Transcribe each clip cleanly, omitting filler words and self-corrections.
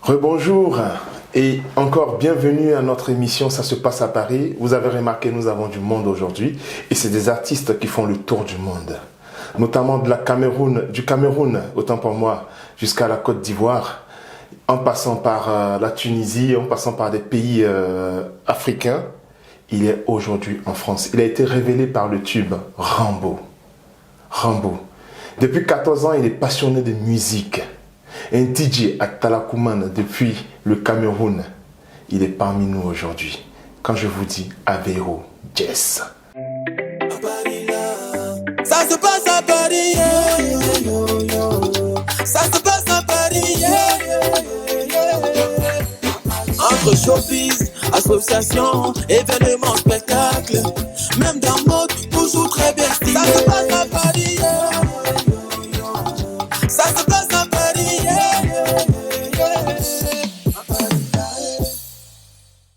Rebonjour et encore bienvenue à notre émission Ça se passe à Paris. Vous avez remarqué, nous avons du monde aujourd'hui et c'est des artistes qui font le tour du monde. Notamment du Cameroun, autant pour moi, jusqu'à la Côte d'Ivoire, en passant par la Tunisie, en passant par des pays africains. Il est aujourd'hui en France. Il a été révélé par le tube Rambo. Rambo. Depuis 14 ans, il est passionné de musique. Un DJ à Talakouman depuis le Cameroun. Il est parmi nous aujourd'hui. Quand je vous dis Aveiro Jess. Ça se passe à Paris, yeah, yeah, yeah, yeah. Ça se passe à Paris, yeah, yeah, yeah, yeah. Entre showbiz, association, événements, spectacles, même dans mode, toujours très bien stylé. Ça se passe à Paris, yeah, yeah, yeah. Ça se passe à Paris, yeah, yeah, yeah.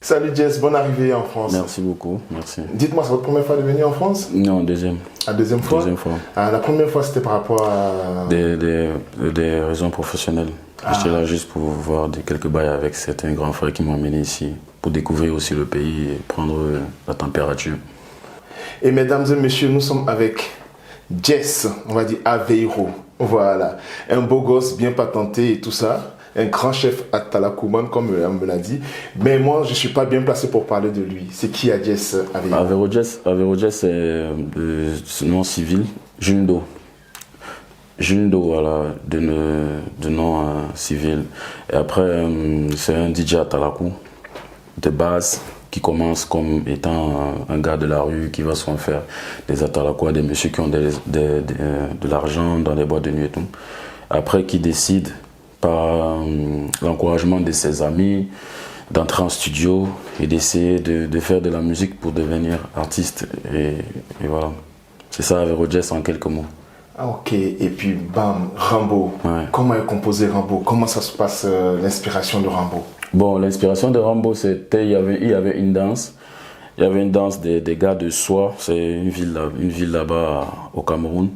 Salut Jess, bonne arrivée en France. Merci beaucoup, merci. Dites-moi, c'est votre première fois de venir en France? Non, deuxième. La deuxième fois? Deuxième fois. La première fois, c'était par rapport à... Des raisons professionnelles. J'étais là juste pour voir quelques bails avec certains grands frères qui m'ont amené ici, pour découvrir aussi le pays et prendre la température. Et mesdames et messieurs, nous sommes avec Jess, on va dire Aveiro. Voilà, un beau gosse bien patenté et tout ça. Un grand chef à Talakouman, comme on me l'a dit. Mais moi, je ne suis pas bien placé pour parler de lui. C'est qui Jess Aveiro? Aveiro Jess, c'est ce nom civil, Jundo. Jundo, voilà, de nom civil. Et après, c'est un DJ à Talakou, de base, qui commence comme étant un gars de la rue qui va souvent faire des atalakois, des messieurs qui ont de l'argent dans les boîtes de nuit et tout. Après, qui décide, par l'encouragement de ses amis, d'entrer en studio et d'essayer de faire de la musique pour devenir artiste. Et voilà. C'est ça, Aveiro Jess en quelques mots. Ah, ok, et puis bam, Rambo. Ouais. Comment est composé Rambo? Comment ça se passe l'inspiration de Rambo? Bon, l'inspiration de Rambo, c'était, il y avait une danse. Il y avait une danse des gars de Soie, c'est une ville là-bas au Cameroun,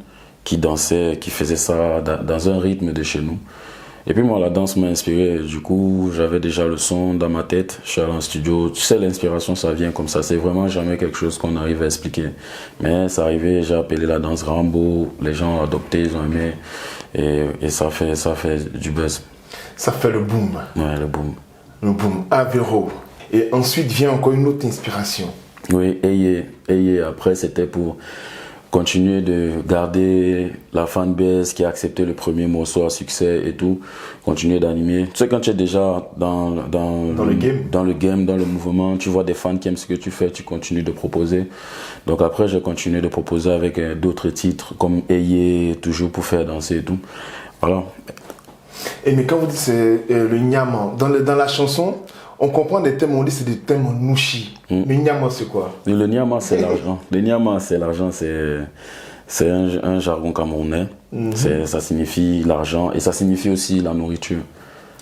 qui dansait, qui faisait ça dans un rythme de chez nous. Et puis moi, la danse m'a inspiré. Du coup, j'avais déjà le son dans ma tête. Je suis allé en studio. Tu sais, l'inspiration, ça vient comme ça. C'est vraiment jamais quelque chose qu'on arrive à expliquer. Mais ça arrivait, j'ai appelé la danse Rambo. Les gens ont adopté, ils ont aimé. Et ça fait du buzz. Ça fait le boom. Ouais, le boom. Le boom. Aveiro. Et ensuite vient encore une autre inspiration. Oui, Eye. Après, c'était pour continuer de garder la fanbase qui a accepté le premier morceau à succès et tout, continuer d'animer. Tu sais, quand tu es déjà dans le game, dans le mouvement, tu vois des fans qui aiment ce que tu fais, tu continues de proposer. Donc après, j'ai continué de proposer avec d'autres titres comme Eye, toujours pour faire danser et tout. Voilà. Et mais quand vous dites c'est le nyama, dans la chanson, on comprend des thèmes, on dit c'est des thèmes nouchi. Le nyama, c'est quoi? Le nyama, c'est l'argent. Le nyama, c'est l'argent, c'est un jargon camerounais. Ça signifie l'argent et ça signifie aussi la nourriture.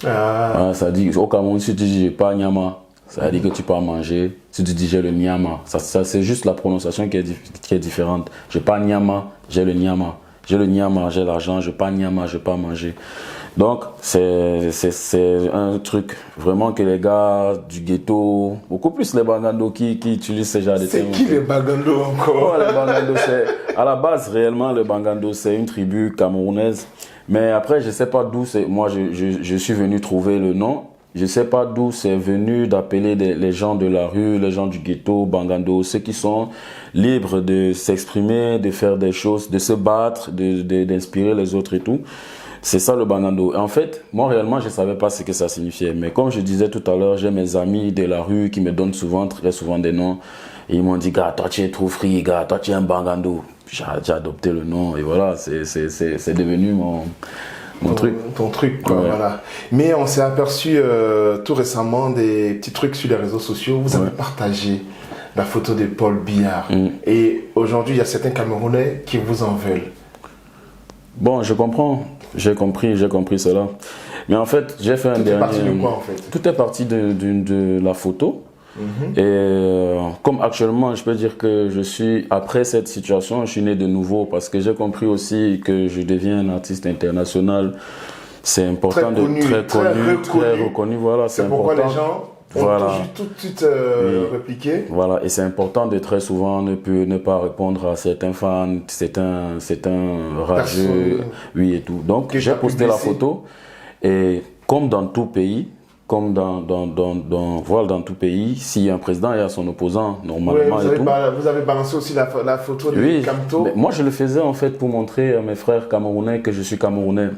Ça dit, au Cameroun, si tu dis pas nyama, ça veut dire que tu peux manger. Si tu dis j'ai le nyama, ça c'est juste la prononciation qui est différente. J'ai pas nyama, j'ai le nyama. J'ai le nyama, j'ai l'argent, je pas nyama, je pas manger. Donc, c'est un truc vraiment que les gars du ghetto, beaucoup plus les Bangando qui utilisent ce genre de thèmes. C'est qui les Bangando encore? Les Bangando, à la base, réellement, le Bangando, c'est une tribu camerounaise. Mais après, je sais pas d'où c'est. Moi, je suis venu trouver le nom. Je sais pas d'où c'est venu d'appeler les gens de la rue, les gens du ghetto, Bangando, ceux qui sont libres de s'exprimer, de faire des choses, de se battre, d'inspirer les autres et tout. C'est ça le Bangando. En fait, moi réellement, je ne savais pas ce que ça signifiait. Mais comme je disais tout à l'heure, j'ai mes amis de la rue qui me donnent très souvent des noms. Et ils m'ont dit, gars, toi tu es trop free, gars, toi tu es un Bangando. J'ai adopté le nom et voilà, c'est devenu mon truc. Ton truc, quoi, ouais. Voilà. Mais on s'est aperçu tout récemment des petits trucs sur les réseaux sociaux. Vous avez partagé la photo de Paul Biya. Et aujourd'hui, il y a certains Camerounais qui vous en veulent. Bon, je comprends. J'ai compris cela. Mais en fait, j'ai fait un dernier... Tout est parti de quoi, en fait? Tout est parti de la photo. Et comme actuellement, je peux dire que je suis, après cette situation, je suis né de nouveau parce que j'ai compris aussi que je deviens un artiste international c'est important Très connu, très reconnu, voilà, c'est pourquoi les gens ont tout de suite répliqué. Voilà, et c'est important de très souvent ne pas répondre à certains fans, c'est un rageux, oui et tout. Donc j'ai posté la photo, et comme dans tout pays, dans tout pays, si un président est à son opposant, normalement vous avez balancé aussi la photo de Kamto. Moi je le faisais en fait pour montrer à mes frères camerounais que je suis camerounais.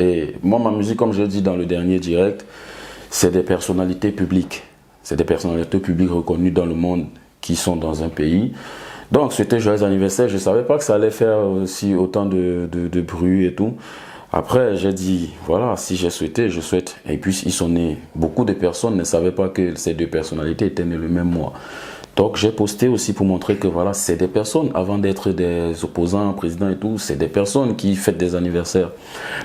Et moi, ma musique, comme je dis dans le dernier direct, c'est des personnalités publiques. C'est des personnalités publiques reconnues dans le monde qui sont dans un pays. Donc, c'était joyeux anniversaire. Je ne savais pas que ça allait faire aussi autant de bruit et tout. Après, j'ai dit, voilà, si j'ai souhaité, je souhaite. Et puis, ils sont nés. Beaucoup de personnes ne savaient pas que ces deux personnalités étaient nées le même mois. Donc, j'ai posté aussi pour montrer que voilà, c'est des personnes, avant d'être des opposants, présidents et tout, c'est des personnes qui fêtent des anniversaires.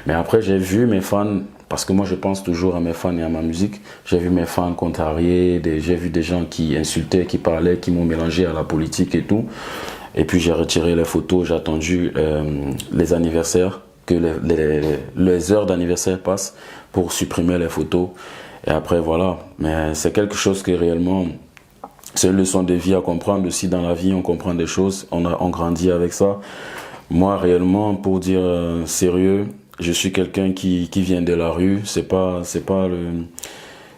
Mais après, j'ai vu mes fans, parce que moi, je pense toujours à mes fans et à ma musique, j'ai vu mes fans contrariés, j'ai vu des gens qui insultaient, qui parlaient, qui m'ont mélangé à la politique et tout. Et puis, j'ai retiré les photos, j'ai attendu les anniversaires, que les heures d'anniversaire passent pour supprimer les photos. Et après, voilà. Mais c'est quelque chose que réellement... C'est une leçon de vie à comprendre aussi. Dans la vie, on comprend des choses, on grandit avec ça. Moi, réellement, pour dire sérieux, je suis quelqu'un qui vient de la rue. C'est pas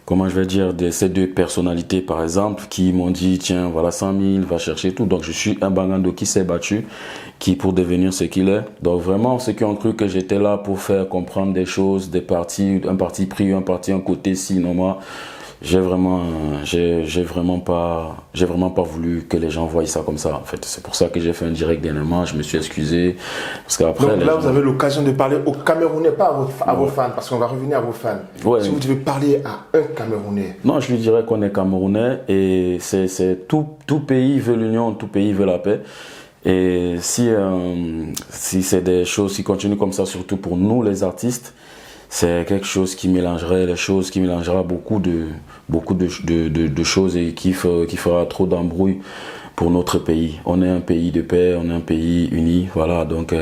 comment je vais dire, ces deux personnalités, par exemple, qui m'ont dit, tiens, voilà 100 000, va chercher tout. Donc, je suis un Bangando qui s'est battu, pour devenir ce qu'il est. Donc, vraiment, ceux qui ont cru que j'étais là pour faire comprendre des choses, un parti pris, un parti, un côté, sinon moi, j'ai vraiment pas voulu que les gens voient ça comme ça, en fait. C'est pour ça que j'ai fait un direct dernièrement, je me suis excusé. Parce qu'après, donc là, vous avez l'occasion de parler aux Camerounais, pas à vos fans, parce qu'on va revenir à vos fans. Ouais. Si vous devez parler à un Camerounais. Non, je lui dirais qu'on est Camerounais, et c'est tout pays veut l'union, tout pays veut la paix. Et si c'est des choses qui continuent comme ça, surtout pour nous les artistes, c'est quelque chose qui mélangerait les choses, qui mélangera beaucoup de choses et qui fera trop d'embrouilles pour notre pays. On est un pays de paix, on est un pays uni, voilà. Donc,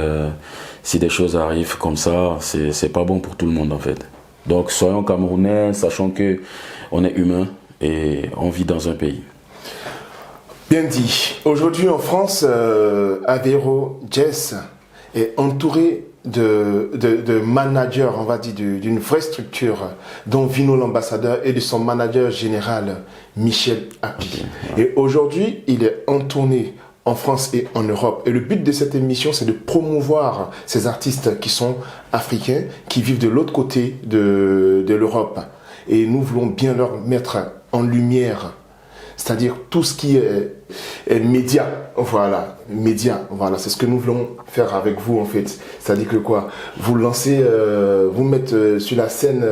si des choses arrivent comme ça, c'est pas bon pour tout le monde en fait. Donc, soyons Camerounais, sachant que on est humain et on vit dans un pays. Bien dit. Aujourd'hui en France, Avero Jazz est entouré de managers, on va dire, d'une vraie structure, dont Vino l'ambassadeur et de son manager général, Michel Happy. Et aujourd'hui, il est en tournée en France et en Europe. Et le but de cette émission, c'est de promouvoir ces artistes qui sont africains, qui vivent de l'autre côté de l'Europe. Et nous voulons bien leur mettre en lumière, c'est-à-dire tout ce qui est média, voilà, c'est ce que nous voulons faire avec vous en fait. C'est-à-dire que quoi, vous lancez, vous mettre sur la scène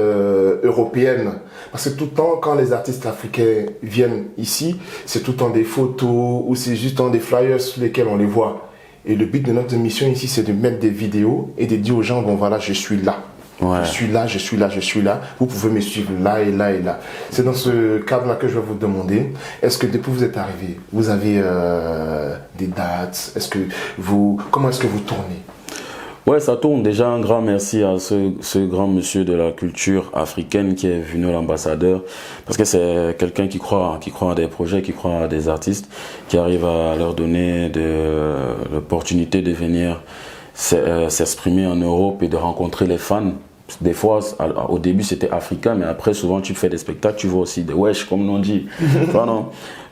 européenne, parce que tout le temps quand les artistes africains viennent ici, c'est tout le temps des photos ou c'est juste des flyers sur lesquels on les voit. Et le but de notre mission ici, c'est de mettre des vidéos et de dire aux gens, bon voilà, je suis là. Ouais. Je suis là. Vous pouvez me suivre là et là et là. C'est dans ce cadre-là que je vais vous demander, est-ce que depuis que vous êtes arrivé, vous avez des dates? Comment est-ce que vous tournez? Ouais, ça tourne. Déjà, un grand merci à ce grand monsieur de la culture africaine qui est venu l'ambassadeur, parce que c'est quelqu'un qui croit à des projets, qui croit à des artistes, qui arrive à leur donner l'opportunité de venir s'exprimer en Europe et de rencontrer les fans. Des fois, au début, c'était africain, mais après, souvent, tu fais des spectacles, tu vois aussi des wesh, comme on dit. Enfin, non.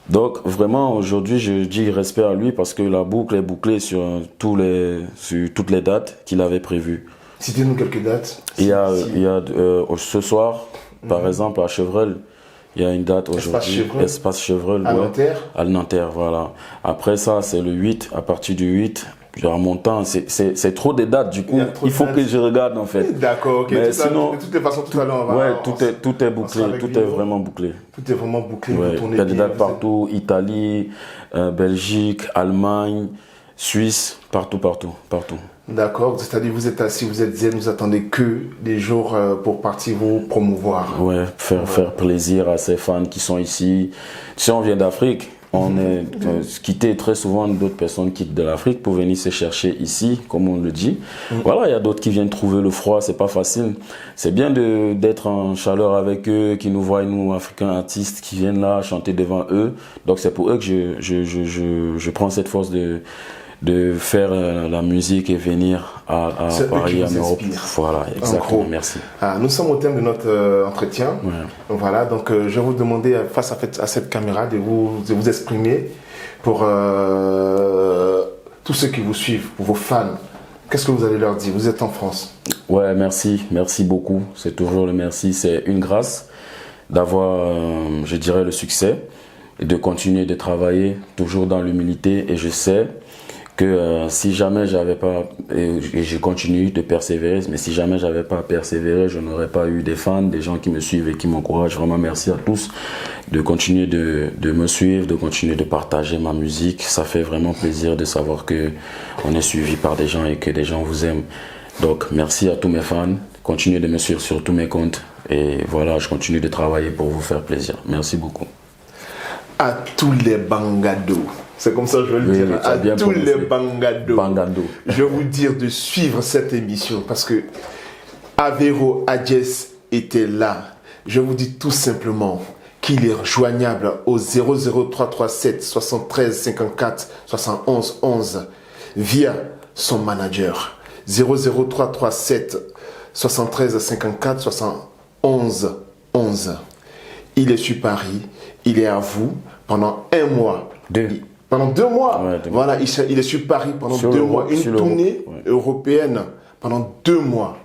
Donc, vraiment, aujourd'hui, je dis respect à lui parce que la boucle est bouclée sur toutes les dates qu'il avait prévues. Citez-nous quelques dates. Il y a ce soir, par exemple, à Chevreul, il y a une date aujourd'hui. Espace Chevreul. À Nanterre. À Nanterre, voilà. Après ça, c'est le 8, à partir du 8. Genre mon temps, c'est trop de dates, du coup, il faut que je regarde en fait. D'accord, ok. Mais sinon, de toutes les façons, tout à l'heure, on va. Ouais, tout est bouclé, tout est vraiment bouclé. Tout est vraiment bouclé. Ouais, il y a des dates partout, Italie, Belgique, Allemagne, Suisse, partout. D'accord, c'est-à-dire vous êtes assis, vous êtes zen, vous attendez que des jours pour partir vous promouvoir. Ouais, faire plaisir à ces fans qui sont ici. Si on vient d'Afrique, On est quitté très souvent, d'autres personnes quittent de l'Afrique pour venir se chercher ici, comme on le dit. Voilà, il y a d'autres qui viennent trouver le froid, c'est pas facile. C'est bien d'être en chaleur avec eux, qui nous voient, nous, Africains artistes, qui viennent là chanter devant eux. Donc c'est pour eux que je prends cette force de faire la musique et venir à Paris, en Europe. Voilà, exactement, merci. Nous sommes au terme de notre entretien. Ouais. Voilà, donc je vais vous demander face à cette caméra de vous exprimer pour tous ceux qui vous suivent, pour vos fans. Qu'est-ce que vous allez leur dire? Vous êtes en France. Ouais, merci beaucoup. C'est toujours le merci, c'est une grâce d'avoir, je dirais, le succès et de continuer de travailler toujours dans l'humilité. Et je sais que si jamais j'avais pas, et je continue de persévérer, mais si jamais j'avais pas persévéré, je n'aurais pas eu des fans, des gens qui me suivent et qui m'encouragent. Vraiment merci à tous de continuer de me suivre, de continuer de partager ma musique. Ça fait vraiment plaisir de savoir que on est suivi par des gens et que des gens vous aiment. Donc merci à tous mes fans, continuez de me suivre sur tous mes comptes et voilà, je continue de travailler pour vous faire plaisir. Merci beaucoup. À tous les bangados. C'est comme ça que je veux le dire. À tous les bangados. Je vais vous dire de suivre cette émission parce que Avero Adjess était là. Je vous dis tout simplement qu'il est rejoignable au 00337 73 54 71 11 via son manager. 00337 73 54 71 11. Il est sur Paris. Il est à vous pendant un mois. Pendant 2 mois. Ouais, voilà, il est sur Paris pendant 2 mois. Une tournée européenne pendant 2 mois.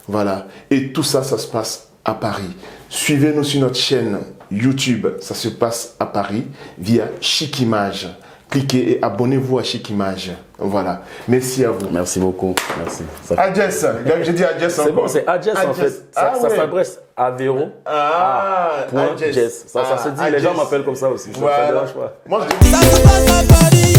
Voilà. Et tout ça, ça se passe à Paris. Suivez-nous sur notre chaîne YouTube. Ça se passe à Paris via Chic Image. Cliquez et abonnez-vous à Chic Image. Voilà. Merci à vous. Merci beaucoup. Merci. Adjess. J'ai dit Adjess. C'est bon, c'est Adjess en fait. Ça s'adresse à Avero. Adjess. Ça se dit, les gens m'appellent comme ça aussi. Voilà. Ça ne dérange pas. Moi, je dis... Ça se passe à Paris.